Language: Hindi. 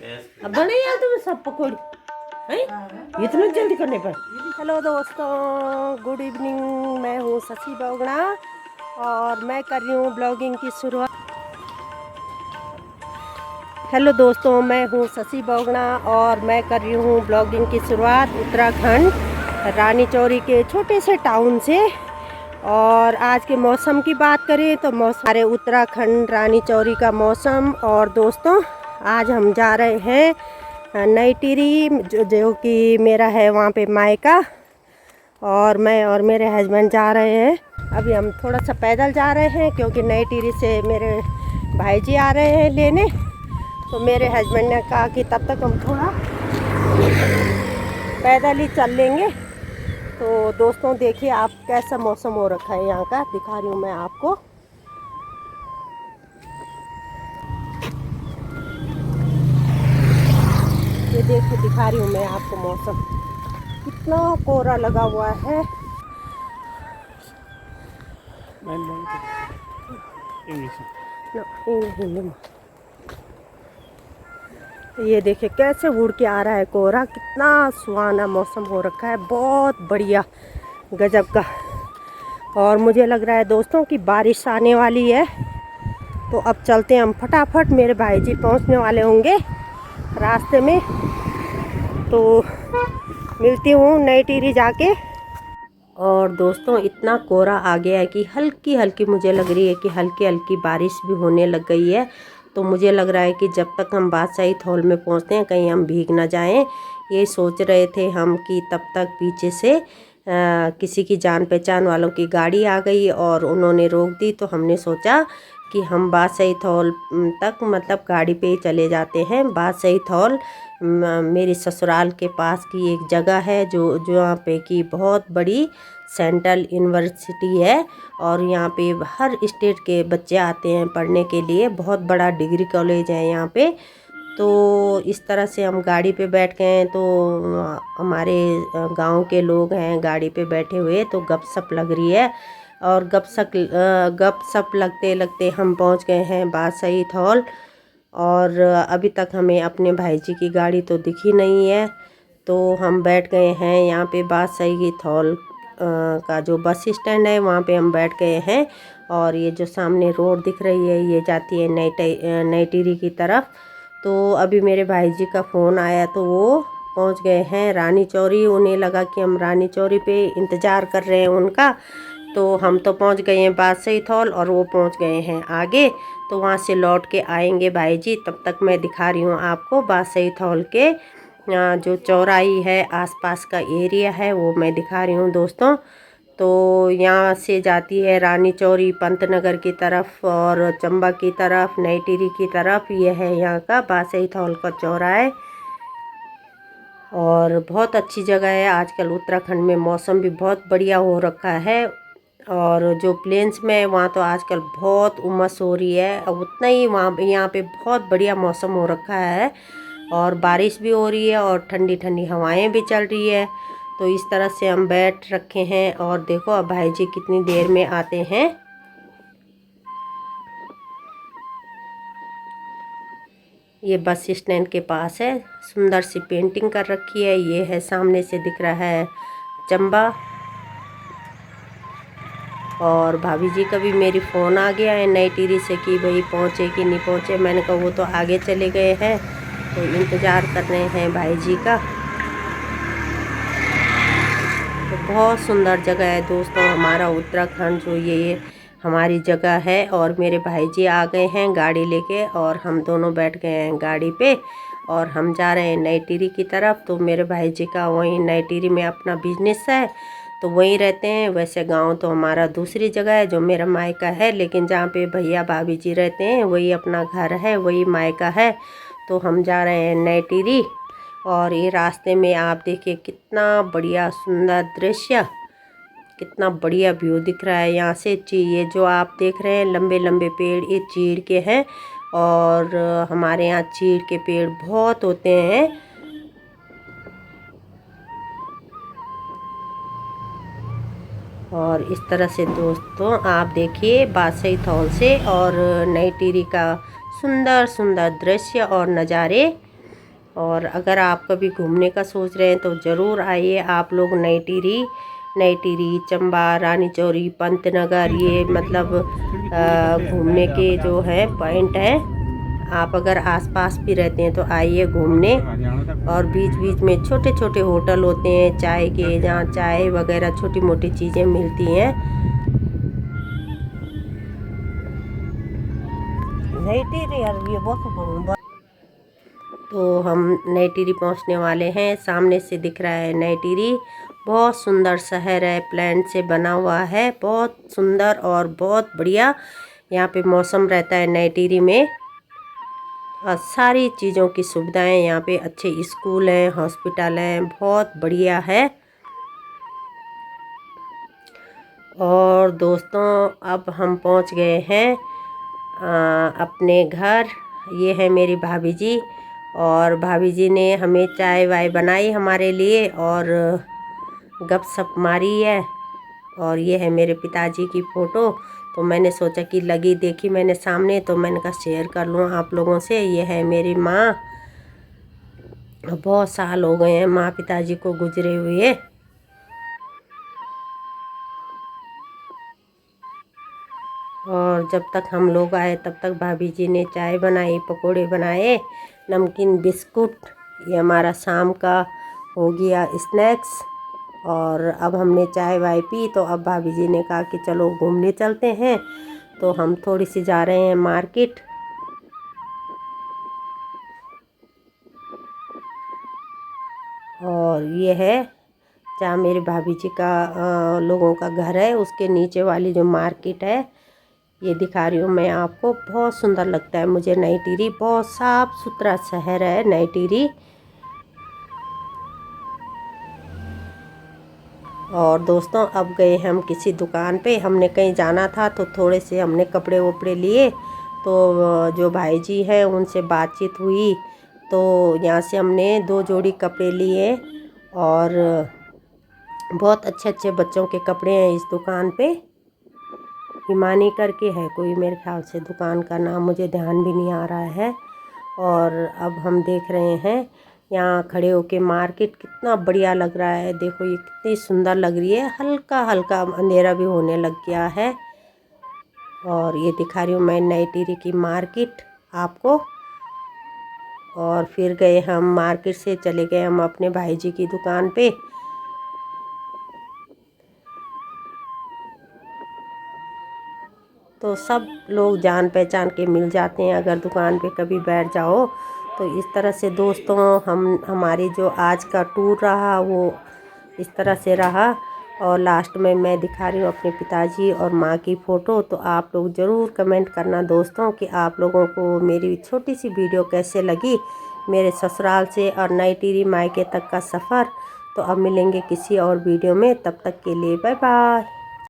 अब बने यार तुम्हें सब पकौड़ी हैं इतना जल्दी करने पर। हेलो दोस्तों, गुड इवनिंग। मैं हूँ शशि बोगड़ा और मैं कर रही हूँ ब्लॉगिंग की शुरुआत। हेलो दोस्तों, मैं हूँ शशि बोगड़ा और मैं कर रही हूँ ब्लॉगिंग की शुरुआत उत्तराखंड रानी चौरी के छोटे से टाउन से। और आज के मौसम की बात करें तो मौसम हमारे उत्तराखंड रानी चौरी का मौसम। और दोस्तों, आज हम जा रहे हैं नई टिहरी, जो कि मेरा है वहाँ पे मायका। और मैं और मेरे हस्बैंड जा रहे हैं। अभी हम थोड़ा सा पैदल जा रहे हैं क्योंकि नई टिहरी से मेरे भाई जी आ रहे हैं लेने। तो मेरे हस्बैंड ने कहा कि तब तक हम थोड़ा पैदल ही चल लेंगे। तो दोस्तों देखिए आप कैसा मौसम हो रखा है यहाँ का, दिखा रही हूँ मैं आपको। ये देखिए, दिखा रही हूँ मैं आपको मौसम, कितना कोहरा लगा हुआ है। ये देखिए कैसे उड़ के आ रहा है कोहरा, कितना सुहाना मौसम हो रखा है, बहुत बढ़िया, गजब का। और मुझे लग रहा है दोस्तों कि बारिश आने वाली है। तो अब चलते हैं हम फटाफट, मेरे भाई जी पहुँचने वाले होंगे रास्ते में। तो मिलती हूँ नई टिहरी जाके। और दोस्तों इतना कोहरा आ गया है कि हल्की हल्की मुझे लग रही है कि हल्की हल्की बारिश भी होने लग गई है। तो मुझे लग रहा है कि जब तक हम बादशाही थौल में पहुँचते हैं कहीं हम भीग ना जाएं। ये सोच रहे थे हम कि तब तक पीछे से किसी की जान पहचान वालों की गाड़ी आ गई और उन्होंने रोक दी। तो हमने सोचा कि हम बादशाही थौल तक मतलब गाड़ी पे ही चले जाते हैं। बादशाही थौल मेरी ससुराल के पास की एक जगह है जो यहाँ पे की बहुत बड़ी सेंट्रल यूनिवर्सिटी है। और यहाँ पे हर स्टेट के बच्चे आते हैं पढ़ने के लिए, बहुत बड़ा डिग्री कॉलेज है यहाँ पे। तो इस तरह से हम गाड़ी पे बैठ गए हैं। तो हमारे गांव के लोग हैं गाड़ी पे बैठे हुए, तो गपशप लग रही है। और गपशप लगते लगते हम पहुंच गए हैं बादशाही थौल। और अभी तक हमें अपने भाई जी की गाड़ी तो दिखी नहीं है। तो हम बैठ गए हैं यहाँ पे बादशाही थौल का जो बस स्टैंड है, वहाँ पे हम बैठ गए हैं। और ये जो सामने रोड दिख रही है ये जाती है नई टिहरी की तरफ। तो अभी मेरे भाई जी का फ़ोन आया तो वो पहुँच गए हैं रानी चौरी। उन्हें लगा कि हम रानी चौरी पे इंतज़ार कर रहे हैं उनका। तो हम तो पहुँच गए हैं बादशाही थौल और वो पहुँच गए हैं आगे। तो वहाँ से लौट के आएंगे भाई जी। तब तक मैं दिखा रही हूँ आपको बादशाही थौल के जो चौराही है, आसपास का एरिया है, वो मैं दिखा रही हूँ दोस्तों। तो यहाँ से जाती है रानी चौरी पंतनगर की तरफ और चंबा की तरफ, नई टिहरी की तरफ। ये है यहाँ का बादशाही थौल का चौराहा। और बहुत अच्छी जगह है। आजकल उत्तराखंड में मौसम भी बहुत बढ़िया हो रखा है। और जो प्लेन्स में है वहाँ तो आजकल बहुत उमस हो रही है, अब उतना ही वहाँ यहाँ पे बहुत बढ़िया मौसम हो रखा है। और बारिश भी हो रही है और ठंडी ठंडी हवाएं भी चल रही है। तो इस तरह से हम बैठ रखे हैं। और देखो अब भाई जी कितनी देर में आते हैं। ये बस स्टैंड के पास है, सुंदर सी पेंटिंग कर रखी है। ये है सामने से दिख रहा है चंबा। और भाभी जी का भी मेरी फ़ोन आ गया है नई टिहरी से कि भाई पहुँचे कि नहीं पहुँचे। मैंने कहा वो तो आगे चले गए हैं, तो इंतज़ार कर रहे हैं भाई जी का। तो बहुत सुंदर जगह है दोस्तों हमारा उत्तराखंड, जो ये हमारी जगह है। और मेरे भाई जी आ गए हैं गाड़ी लेके और हम दोनों बैठ गए हैं गाड़ी पे और हम जा रहे हैं नई टिहरी की तरफ। तो मेरे भाई जी का वहीं नई टिहरी में अपना बिजनेस है, तो वहीं रहते हैं। वैसे गांव तो हमारा दूसरी जगह है जो मेरा मायका है, लेकिन जहाँ पे भैया भाभी जी रहते हैं वही अपना घर है, वही मायका है। तो हम जा रहे हैं नई टिहरी। और ये रास्ते में आप देखिए कितना बढ़िया सुंदर दृश्य, कितना बढ़िया व्यू दिख रहा है यहाँ से। ये जो आप देख रहे हैं लंबे लंबे पेड़, ये चीड़ के हैं। और हमारे यहाँ चीड़ के पेड़ बहुत होते हैं। और इस तरह से दोस्तों आप देखिए बादशाही थौल से और नई टिहरी का सुंदर सुंदर दृश्य और नज़ारे। और अगर आप कभी घूमने का सोच रहे हैं तो ज़रूर आइए आप लोग। नई टिहरी, चंबा, रानी चौरी, पंतनगर, ये मतलब घूमने के जो है पॉइंट है। आप अगर आसपास भी रहते हैं तो आइए घूमने। और बीच बीच में छोटे छोटे होटल होते हैं चाय के, जहाँ चाय वगैरह छोटी मोटी चीज़ें मिलती हैं। नई टिहरी यार, ये बहुत तो हम नई टिहरी पहुँचने वाले हैं। सामने से दिख रहा है नई टिहरी। बहुत सुंदर शहर है, प्लान से बना हुआ है, बहुत सुंदर और बहुत बढ़िया। यहाँ पे मौसम रहता है नई टिहरी में, और सारी चीज़ों की सुविधाएं यहाँ पे, अच्छे स्कूल हैं, हॉस्पिटल हैं, बहुत बढ़िया है। और दोस्तों अब हम पहुँच गए हैं अपने घर। ये है मेरी भाभी जी, और भाभी जी ने हमें चाय वाय बनाई हमारे लिए और गपशप मारी है। और ये है मेरे पिताजी की फ़ोटो। तो मैंने सोचा कि देखी मैंने सामने, तो मैंने कहा शेयर कर लूँ आप लोगों से। ये है मेरी माँ, बहुत साल हो गए हैं माँ पिताजी को गुजरे हुए। और जब तक हम लोग आए तब तक भाभी जी ने चाय बनाई, पकोड़े बनाए, नमकीन, बिस्कुट। ये हमारा शाम का हो गया स्नैक्स। और अब हमने चाय वाय पी, तो अब भाभी जी ने कहा कि चलो घूमने चलते हैं। तो हम थोड़ी सी जा रहे हैं मार्केट। और ये है जहाँ मेरी भाभी जी का लोगों का घर है, उसके नीचे वाली जो मार्केट है, ये दिखा रही हूँ मैं आपको। बहुत सुंदर लगता है मुझे नई टिहरी, बहुत साफ़ सुथरा शहर है नई टिहरी। और दोस्तों अब गए हम किसी दुकान पे, हमने कहीं जाना था तो थोड़े से हमने कपड़े वपड़े लिए। तो जो भाई जी हैं उनसे बातचीत हुई, तो यहाँ से हमने 2 जोड़ी कपड़े लिए। और बहुत अच्छे अच्छे बच्चों के कपड़े हैं इस दुकान पे। हिमानी करके है कोई, मेरे ख्याल से दुकान का नाम मुझे ध्यान भी नहीं आ रहा है। और अब हम देख रहे हैं यहाँ खड़े होके मार्केट, कितना बढ़िया लग रहा है। देखो ये कितनी सुंदर लग रही है, हल्का हल्का अंधेरा भी होने लग गया है। और ये दिखा रही हूँ मैं नई टिहरी की मार्केट आपको। और फिर गए हम मार्केट से चले गए हम अपने भाई जी की दुकान पे। तो सब लोग जान पहचान के मिल जाते हैं अगर दुकान पे कभी बैठ जाओ। तो इस तरह से दोस्तों हमारी जो आज का टूर रहा वो इस तरह से रहा। और लास्ट में मैं दिखा रही हूँ अपने पिताजी और माँ की फ़ोटो। तो आप लोग ज़रूर कमेंट करना दोस्तों कि आप लोगों को मेरी छोटी सी वीडियो कैसे लगी, मेरे ससुराल से और नई टिहरी मायके तक का सफ़र। तो अब मिलेंगे किसी और वीडियो में, तब तक के लिए बाय बाय।